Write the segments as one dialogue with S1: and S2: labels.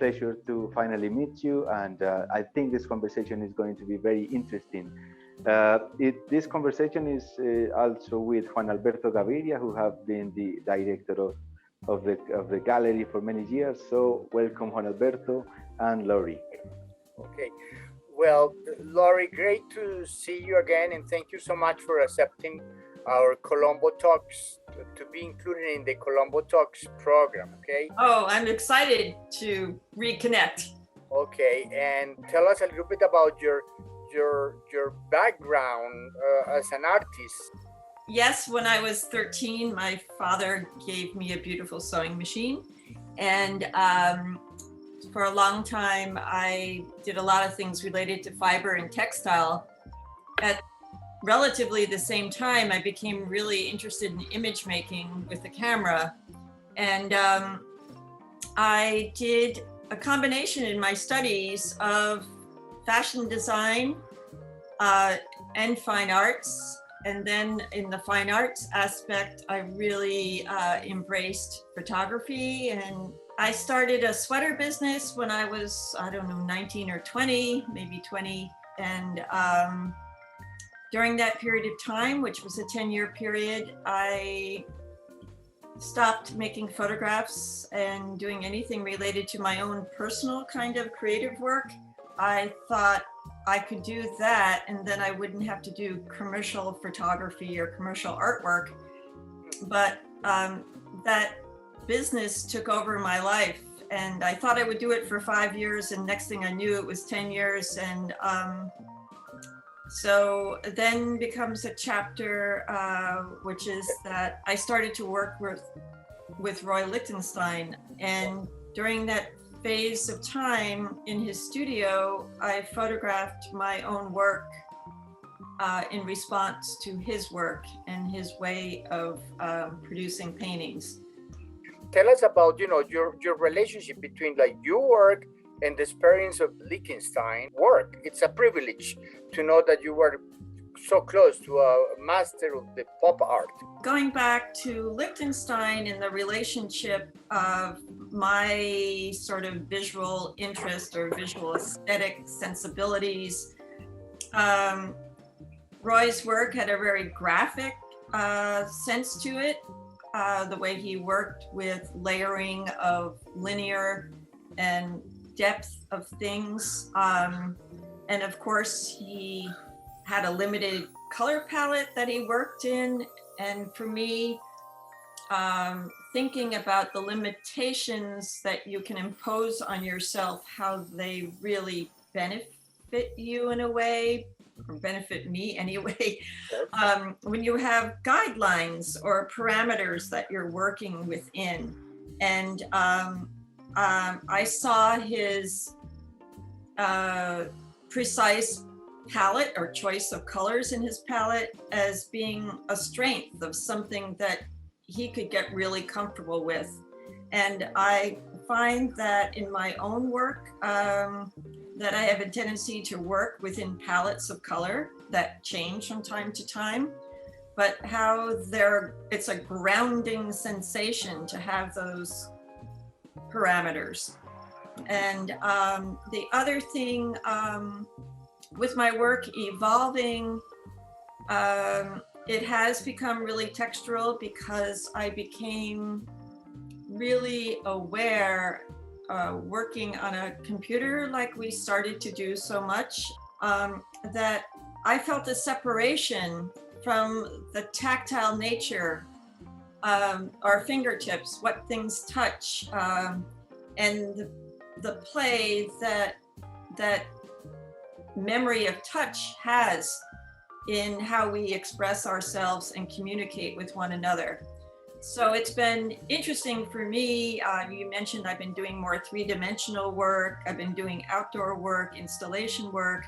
S1: pleasure to finally meet you, and I think this conversation is going to be very interesting. This conversation is also with Juan Alberto Gaviria, who have been the director of the gallery for many years. So welcome, Juan Alberto and Laurie.
S2: Okay. Well, Laurie, great to see you again, and thank you so much for accepting our Colombo Talks to be included in the Colombo Talks program. Okay.
S3: Oh, I'm excited to reconnect.
S2: Okay, and tell us a little bit about your background as an artist.
S3: Yes, when I was 13, my father gave me a beautiful sewing machine, and for a long time, I did a lot of things related to fiber and textile. At relatively the same time, I became really interested in image making with the camera. And I did a combination in my studies of fashion design and fine arts. And then in the fine arts aspect, I really embraced photography, and I started a sweater business when I was, I don't know, 19 or 20, maybe 20. And during that period of time, which was a 10-year period, I stopped making photographs and doing anything related to my own personal kind of creative work. I thought I could do that, and then I wouldn't have to do commercial photography or commercial artwork. But that business took over my life, and I thought I would do it for 5 years, and next thing I knew it was 10 years. And so then becomes a chapter, which is that I started to work with Roy Lichtenstein. And during that phase of time in his studio, I photographed my own work in response to his work and his way of producing paintings.
S2: Tell us about, your relationship between like your work and the experience of Lichtenstein work. It's a privilege to know that you were so close to a master of the pop art.
S3: Going back to Lichtenstein and the relationship of my sort of visual interest or visual aesthetic sensibilities, Roy's work had a very graphic sense to it. The way he worked with layering of linear and depth of things. And of course, he had a limited color palette that he worked in. And for me, thinking about the limitations that you can impose on yourself, how they really benefit you in a way, or benefit me anyway, when you have guidelines or parameters that you're working within. And I saw his precise palette or choice of colors in his palette as being a strength of something that he could get really comfortable with. And I find that in my own work, that I have a tendency to work within palettes of color that change from time to time, but how it's a grounding sensation to have those parameters. And the other thing with my work evolving, it has become really textural because I became really aware working on a computer like we started to do so much, that I felt a separation from the tactile nature, our fingertips, what things touch, and the play that memory of touch has in how we express ourselves and communicate with one another. So it's been interesting for me. You mentioned I've been doing more three-dimensional work. I've been doing outdoor work, installation work.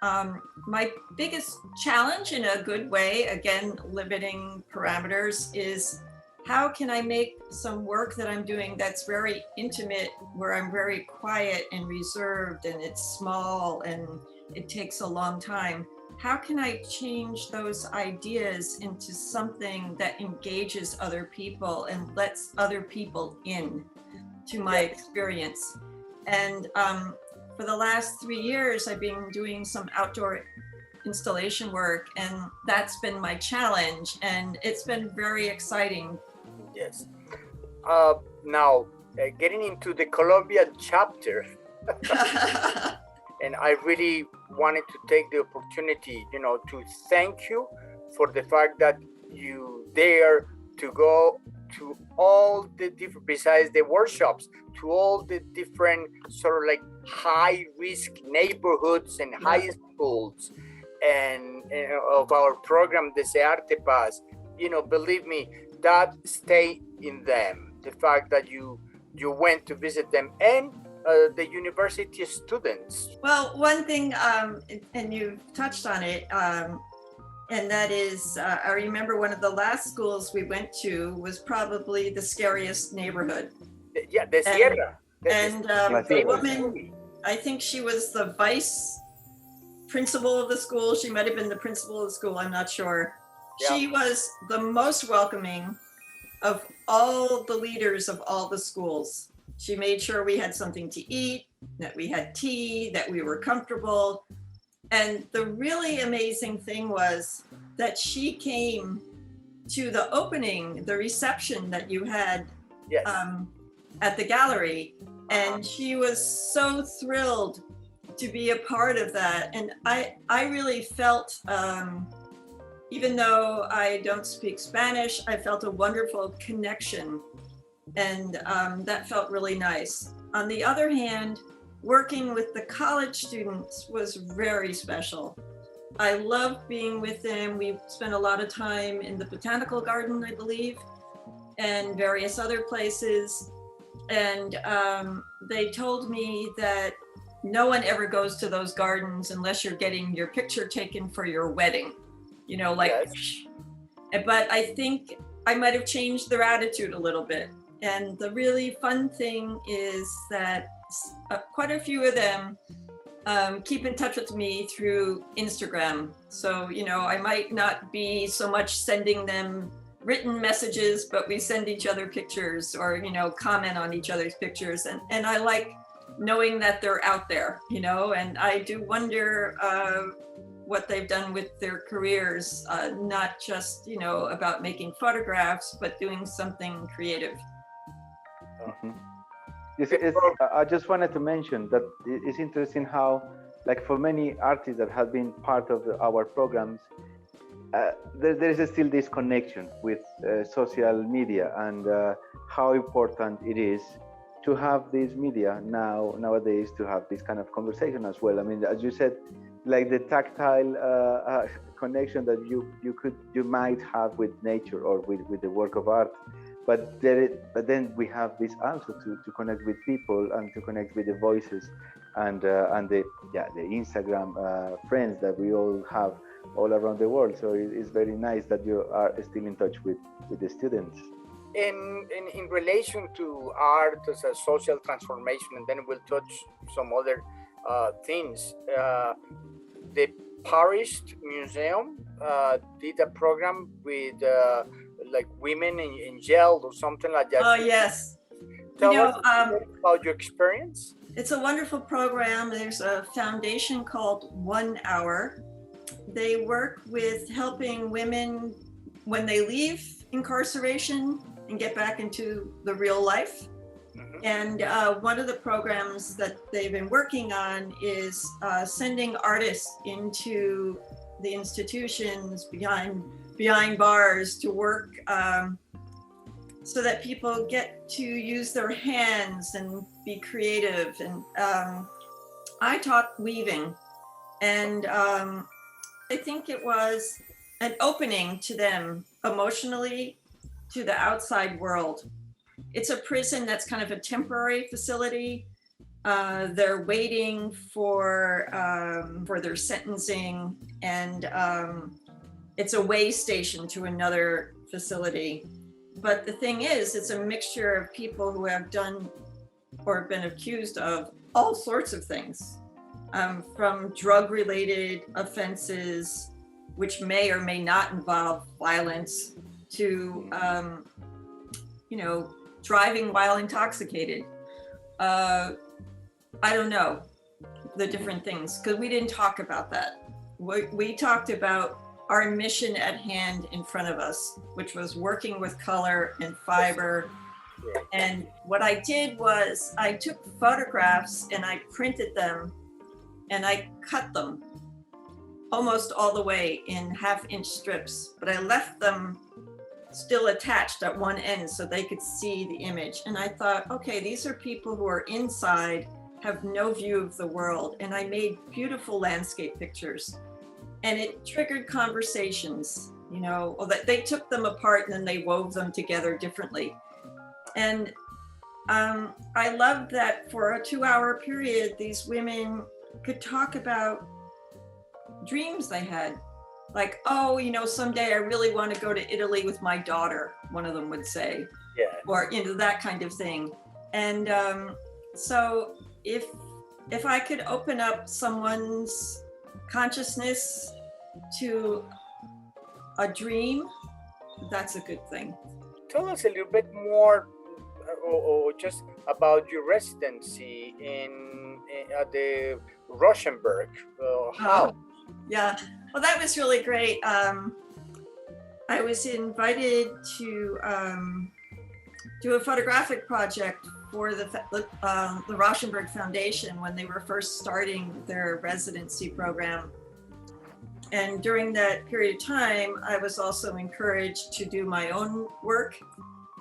S3: My biggest challenge in a good way, again, limiting parameters, is how can I make some work that I'm doing that's very intimate, where I'm very quiet and reserved and it's small and it takes a long time. How can I change those ideas into something that engages other people and lets other people in to my experience? And for the last 3 years, I've been doing some outdoor installation work, and that's been my challenge, and it's been very exciting.
S2: Yes. Now, getting into the Colombian chapter, and I really wanted to take the opportunity, to thank you for the fact that you dare to go to all the different, besides the workshops, to all the different sort of like high risk neighborhoods and high schools and of our program, Desde Arte Paz. Believe me, that stay in them. The fact that you went to visit them and the university students.
S3: Well, one thing, and you touched on it, and that is, I remember one of the last schools we went to was probably the scariest neighborhood.
S2: Yeah, the Sierra.
S3: And the woman, I think she was the vice principal of the school. She might have been the principal of the school, I'm not sure. Yeah. She was the most welcoming of all the leaders of all the schools. She made sure we had something to eat, that we had tea, that we were comfortable. And the really amazing thing was that she came to the opening, the reception that you had yes. At the gallery. And she was so thrilled to be a part of that. And I really felt, even though I don't speak Spanish, I felt a wonderful connection. And that felt really nice. On the other hand, working with the college students was very special. I loved being with them. We spent a lot of time in the botanical garden, I believe, and various other places. And they told me that no one ever goes to those gardens unless you're getting your picture taken for your wedding, yes. But I think I might have changed their attitude a little bit. And the really fun thing is that quite a few of them keep in touch with me through Instagram. So, I might not be so much sending them written messages, but we send each other pictures or, comment on each other's pictures. And I like knowing that they're out there, and I do wonder what they've done with their careers, not just, about making photographs, but doing something creative.
S1: Mm-hmm. I just wanted to mention that it's interesting how, like for many artists that have been part of our programs, there is still this connection with social media and how important it is to have this media nowadays to have this kind of conversation as well. I mean, as you said, like the tactile connection that you might have with nature or with the work of art. But then we have this also to connect with people and to connect with the voices and the Instagram friends that we all have all around the world. So it's very nice that you are still in touch with the students.
S2: In relation to art as a social transformation, and then we'll touch some other things. The Parrish Museum did a program with like women in jail or something like that.
S3: Oh, yes.
S2: Tell us about your experience.
S3: It's a wonderful program. There's a foundation called 1 Hour. They work with helping women when they leave incarceration and get back into the real life. Mm-hmm. And one of the programs that they've been working on is sending artists into the institutions behind bars to work so that people get to use their hands and be creative. And I taught weaving, and I think it was an opening to them emotionally to the outside world. It's a prison that's kind of a temporary facility. They're waiting for their sentencing, and it's a way station to another facility. But the thing is, it's a mixture of people who have done or been accused of all sorts of things, from drug-related offenses, which may or may not involve violence, to driving while intoxicated, I don't know, the different things, because we didn't talk about that. We talked about our mission at hand in front of us, which was working with color and fiber. And what I did was I took photographs and I printed them and I cut them almost all the way in 1/2-inch strips, but I left them still attached at one end so they could see the image. And I thought, okay, these are people who are inside, have no view of the world. And I made beautiful landscape pictures. And it triggered conversations, you know, they took them apart and then they wove them together differently. And I loved that for a 2-hour period, these women could talk about dreams they had. Like, oh, you know, someday I really want to go to Italy with my daughter, one of them would say.
S2: Yeah.
S3: Or, you know, that kind of thing. And so if I could open up someone's consciousness to a dream, that's a good thing.
S2: Tell us a little bit more or just about your residency at the Rauschenberg. How?
S3: Yeah, well, that was really great. I was invited to do a photographic project for the Rauschenberg Foundation when they were first starting their residency program. And during that period of time, I was also encouraged to do my own work.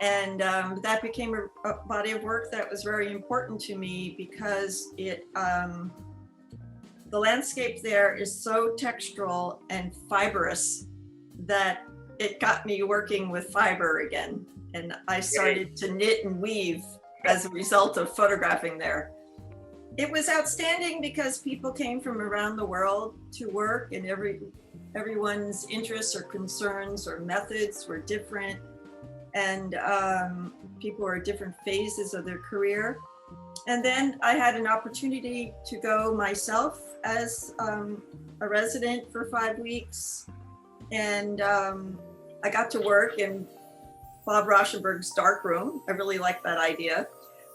S3: And that became a body of work that was very important to me because the landscape there is so textural and fibrous that it got me working with fiber again. And I started to knit and weave as a result of photographing there. It was outstanding because people came from around the world to work, and everyone's interests or concerns or methods were different. And people were at different phases of their career. And then I had an opportunity to go myself as a resident for 5 weeks. And I got to work in Bob Rauschenberg's darkroom. I really liked that idea.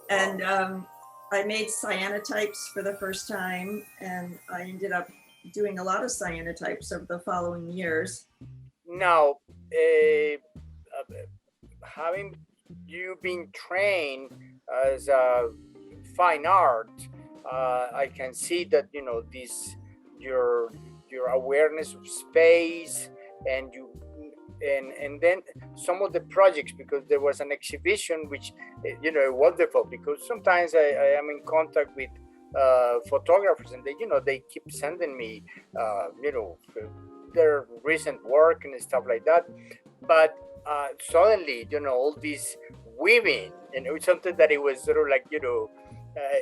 S3: And I made cyanotypes for the first time, and I ended up doing a lot of cyanotypes over the following years.
S2: Now, having you been trained as a fine art, I can see that, you know, your awareness of space and then some of the projects, because there was an exhibition which, you know, wonderful, because sometimes I am in contact with photographers, and they keep sending me their recent work and stuff like that. But suddenly, all this weaving, and it was something that it was sort of like,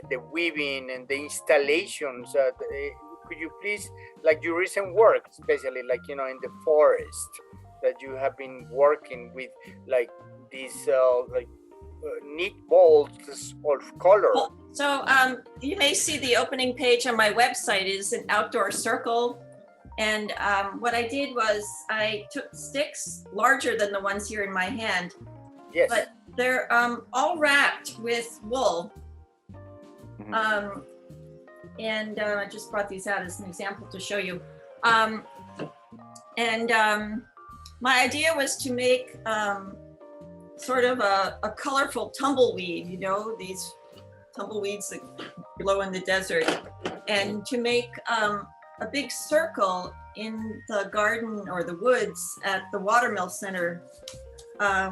S2: the weaving and the installations. Could you please, like your recent work, especially like, in the forest, that you have been working with, like these neat balls of color.
S3: So you may see the opening page on my website is an outdoor circle. And what I did was I took sticks larger than the ones here in my hand.
S2: Yes.
S3: But they're all wrapped with wool. Mm-hmm. And I just brought these out as an example to show you. My idea was to make sort of a colorful tumbleweed, these tumbleweeds that grow in the desert, and to make a big circle in the garden or the woods at the Watermill Center,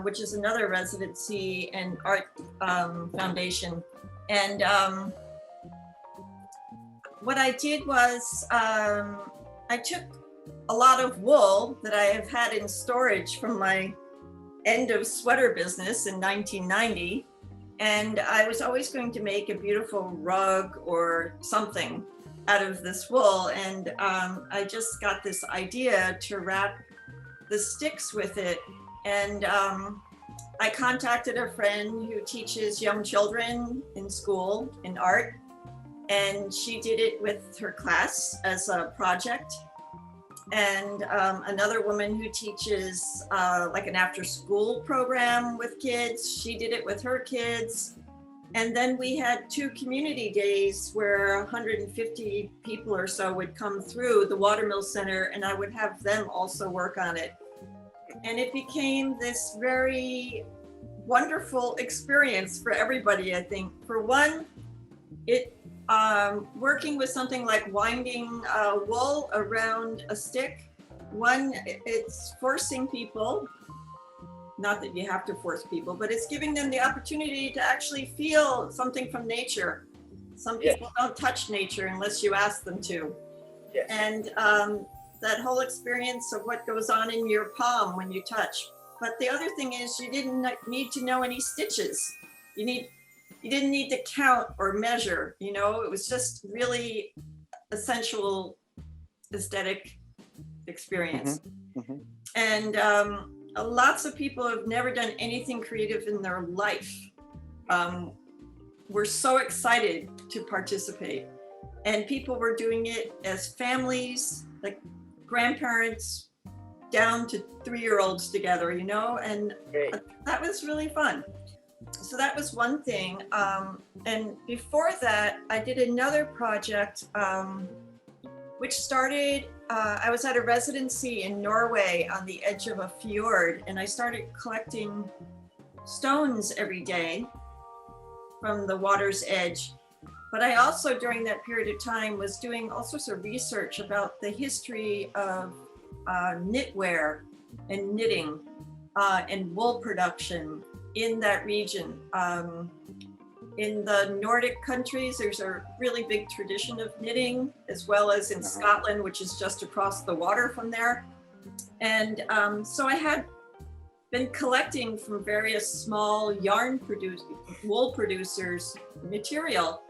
S3: which is another residency and art foundation. And what I did was I took a lot of wool that I have had in storage from my end of sweater business in 1990. And I was always going to make a beautiful rug or something out of this wool. And I just got this idea to wrap the sticks with it. And I contacted a friend who teaches young children in school in art. And she did it with her class as a project. And another woman who teaches like an after school program with kids, she did it with her kids. And then we had 2 community days where 150 people or so would come through the Watermill Center, and I would have them also work on it. And it became this very wonderful experience for everybody, I think. For one, it working with something like winding wool around a stick. One, it's forcing people, not that you have to force people, but it's giving them the opportunity to actually feel something from nature. Some people don't touch nature unless you ask them to.
S2: Yes.
S3: And that whole experience of what goes on in your palm when you touch. But the other thing is you didn't need to know any stitches. You didn't need to count or measure, you know, it was just really a sensual aesthetic experience.
S1: Mm-hmm.
S3: And lots of people have never done anything creative in their life. We're so excited to participate. And people were doing it as families, like grandparents down to 3-year-olds together, you know, and that was really fun. So that was one thing. And before that, I did another project, which started, I was at a residency in Norway on the edge of a fjord, and I started collecting stones every day from the water's edge. But I also, during that period of time, was doing all sorts of research about the history of knitwear and knitting and wool production in that region. In the Nordic countries, there's a really big tradition of knitting, as well as in Scotland, which is just across the water from there. And so I had been collecting from various small wool producers material.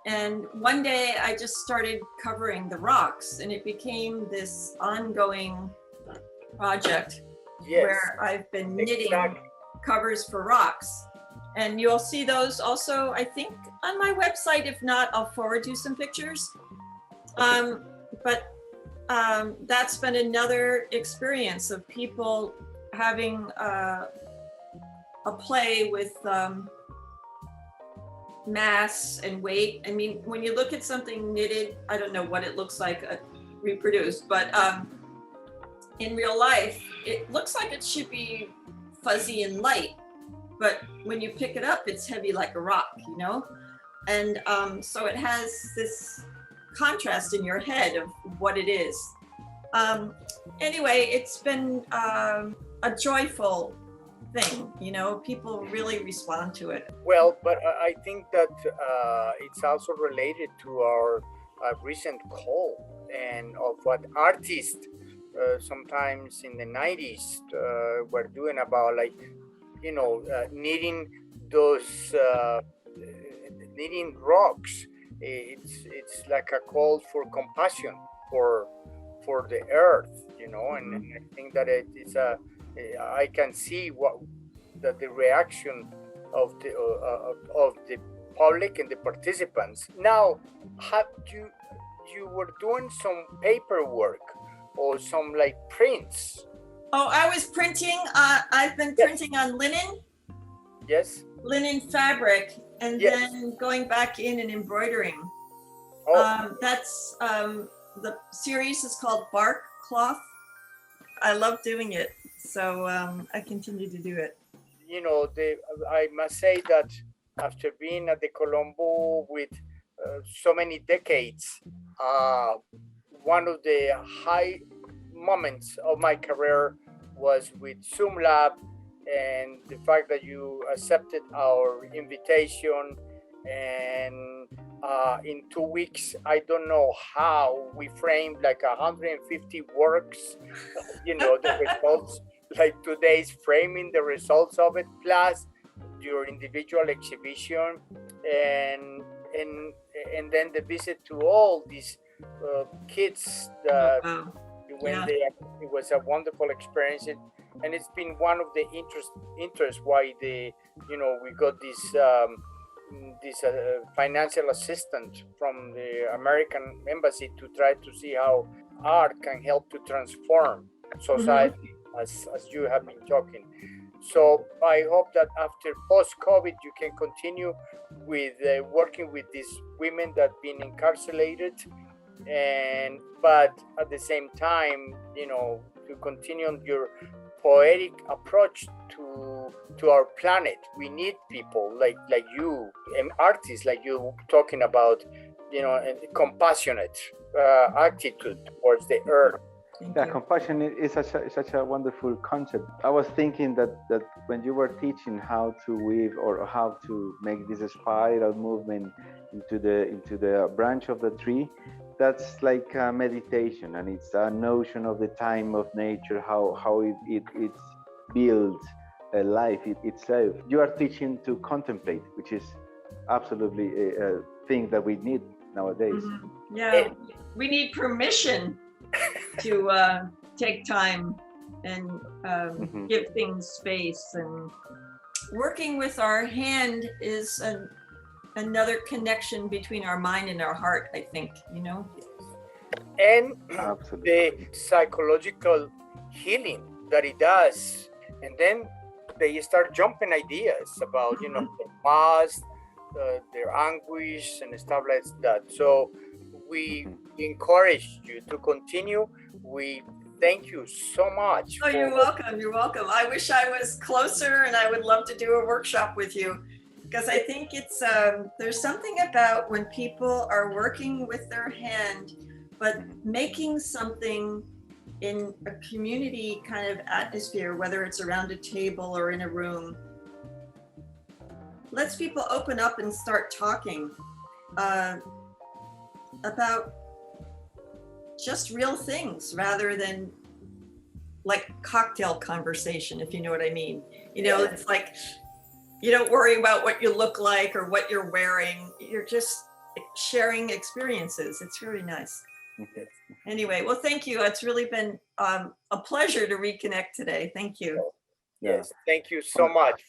S3: And one day I just started covering the rocks, and it became this ongoing project where I've been knitting covers for rocks. And you'll see those also, I think, on my website. If not, I'll forward you some pictures. But that's been another experience of people having a play with mass and weight. I mean, when you look at something knitted, I don't know what it looks like reproduced, but in real life, it looks like it should be fuzzy and light. But when you pick it up, it's heavy like a rock, you know? And so it has this contrast in your head of what it is. Anyway, it's been a joyful thing, you know? People really respond to it.
S2: Well, but I think that it's also related to our recent call and of what artists sometimes in the 90s were doing about, like, you know, knitting those knitting rocks. It's like a call for compassion for the earth, you know. And I think that it is I can see that the reaction of the public and the participants. Now, have you were doing some paperwork or some like prints?
S3: Oh, I was printing. I've been printing on linen.
S2: Yes.
S3: Linen fabric, and then going back in and embroidering. That's the series is called Bark Cloth. I love doing it, so I continue to do it.
S2: You know, I must say that after being at the Colombo with so many decades, one of the high moments of my career was with Zoom Lab, and the fact that you accepted our invitation, and in 2 weeks, I don't know how we framed like 150 works, you know, the results, like 2 days framing the results of it, plus your individual exhibition, and then the visit to all these kids that it was a wonderful experience, and it's been one of the interest why we got this financial assistance from the American embassy to try to see how art can help to transform society, as you have been talking. So I hope that after post-COVID, you can continue with working with these women that have been incarcerated, but at the same time, to continue on your poetic approach to our planet. We need people like you, and artists like you, talking about a compassionate attitude towards the earth.
S1: Yeah, compassion is such a wonderful concept. I was thinking that when you were teaching how to weave or how to make this spiral movement into the branch of the tree, that's like a meditation, and it's a notion of the time of nature, how it builds a life itself. You are teaching to contemplate, which is absolutely a thing that we need nowadays.
S3: Mm-hmm. Yeah, we need permission to take time and give things space. And working with our hand is another connection between our mind and our heart, I think,
S2: And
S1: Absolutely.
S2: the psychological healing that it does. And then they start jumping ideas about, their past, their anguish and stuff like that. So we encourage you to continue. We thank you so much.
S3: Oh, you're welcome. You're welcome. I wish I was closer, and I would love to do a workshop with you, because I think it's there's something about when people are working with their hand, but making something in a community kind of atmosphere, whether it's around a table or in a room, lets people open up and start talking about just real things rather than like cocktail conversation, if you know what I mean. It's like you don't worry about what you look like or what you're wearing. You're just sharing experiences. It's really nice.
S2: Okay.
S3: Anyway, well, thank you. It's really been a pleasure to reconnect today. Thank you.
S2: Yes, thank you so much.